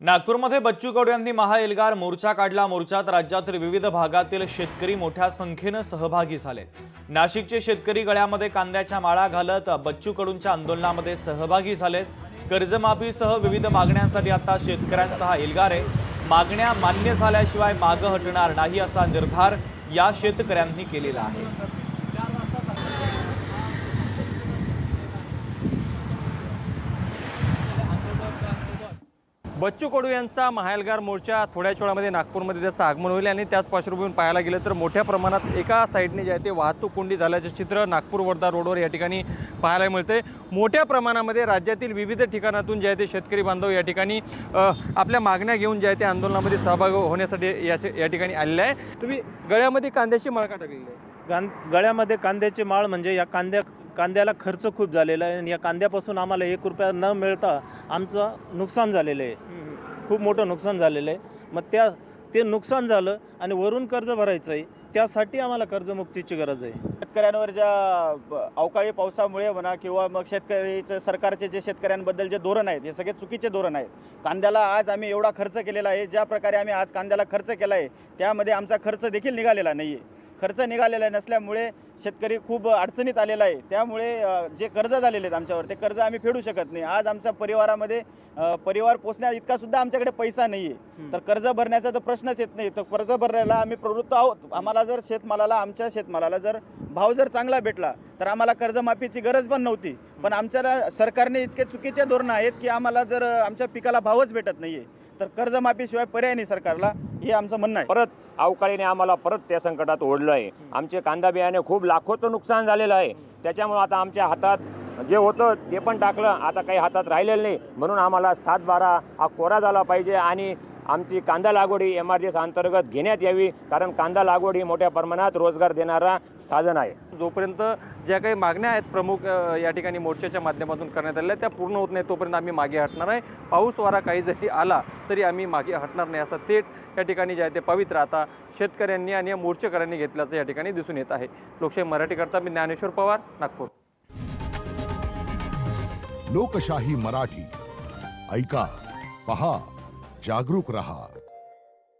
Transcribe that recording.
नागपूरमध्ये बच्चू कडू यांनी महाएल्गार मोर्चा काढला। मोर्चात राज्यातील विविध भागातील शेतकरी मोठ्या संख्येने सहभागी झाले। नाशिकचे शेतकरी गळ्यामध्ये कांद्याच्या माळा घालत बच्चू कडूंच्या आंदोलनामध्ये सहभागी झाले। कर्जमाफीसह विविध मागण्यांसाठी आता शेतकऱ्यांचा हा एल्गार आहे। मागण्या मान्य झाल्याशिवाय मागे हटणार नाही असा निर्धार या शेतकऱ्यांनी केलेला आहे। बच्चू कडू यांचा महाएल्गार मोर्चा थोड्याच वेळामध्ये नागपूरमध्ये त्याचं आगमन होईल आणि त्याच पार्श्वभूमीवर पाहायला गेलं तर मोठ्या प्रमाणात एका साईडने जे आहे ते वाहतूक कोंडी झाल्याचे चित्र नागपूर वर्धा रोडवर या ठिकाणी पाहायला मिळते। मोठ्या प्रमाणामध्ये राज्यातील विविध ठिकाणातून जे आहे ते शेतकरी बांधव या ठिकाणी आपल्या मागण्या घेऊन जे आहे ते आंदोलनामध्ये सहभागी होण्यासाठी या ठिकाणी आलेले आहे। तुम्ही गळ्यामध्ये कांद्याची माळ का टाकलेली आहे? गळ्यामध्ये कांद्याची माळ म्हणजे या कांद्याला खर्च खूप झालेला आहे आणि या कांद्यापासून आम्हाला 1 रुपया न मिळता आमचं नुकसान झालेलं आहे। खूप मोठं नुकसान झालेलं आहे। मग ते नुकसान झालं आणि वरून कर्ज भरायचं आहे, त्यासाठी आम्हाला कर्जमुक्तीची गरज आहे। शेतकऱ्यांवर ज्या अवकाळी पावसामुळे म्हणा किंवा मग शेतकरीचं सरकारचे जे शेतकऱ्यांबद्दल जे धोरण आहेत हे सगळे चुकीचे धोरण आहेत। कांद्याला आज आम्ही एवढा खर्च केलेला आहे, ज्या प्रकारे आम्ही आज कांद्याला खर्च केला आहे त्यामध्ये आमचा खर्च देखील निघालेला नाही आहे। खर्च निघालेला नसल्यामुळे शेतकरी खूप अडचणीत आलेला आहे। त्यामुळे जे कर्ज झालेले आहेत आमच्यावर ते कर्ज आम्ही फेडू शकत नाही। आज आमच्या परिवारामध्ये परिवार पोसण्या इतका सुद्धा आमच्याकडे पैसा नाही आहे, तर कर्ज भरण्याचा तर प्रश्नच येत नाही। तर कर्ज भरण्याला आम्ही प्रवृत्त आहोत। आम्हाला जर आमच्या शेतमालाला जर भाव जर चांगला भेटला तर आम्हाला कर्जमाफीची गरज पण नव्हती। पण आमच्या सरकारने इतके चुकीचे धोरण आहेत की आम्हाला जर आमच्या पिकाला भावच भेटत नाही आहे तर कर्जमाफीशिवाय पर्याय नाही सरकारला, हे आमचं म्हणणं आहे। परत अवकाळीने आम्हाला परत त्या संकटात ओढलं आहे। आमचे कांदा बियाणे खूप लाखोचं नुकसान झालेलं आहे। त्याच्यामुळे आता आमच्या हातात जे होतं ते पण टाकलं, आता काही हातात राहिलेलं नाही। म्हणून आम्हाला 7/12 हा कोरा झाला पाहिजे आणि आमची कांदा लागवड MRGS अंतर्गत घेण्यात यावी, कारण कांदा लागवड ही मोठ्या प्रमाणात रोजगार देणारा साधन आहे। जोपर्यंत ज्या काही मागण्या आहेत प्रमुख या ठिकाणी मोर्चाच्या माध्यमातून करण्यात आलेल्या त्या पूर्ण होत नाही तोपर्यंत आम्ही मागे हटणार आहे। पाऊस वारा काही जरी आला तरी आम्ही मागे हटणार नाही असं थेट या ठिकाणी जे आहे ते पवित्र आता शेतकऱ्यांनी आणि मोर्चेकऱ्यांनी घेतल्याचं या ठिकाणी दिसून येत आहे। लोकशाही मराठीकरता मी ज्ञानेश्वर पवार, नागपूर। लोकशाही मराठी ऐका, पहा, जागरूक रहा।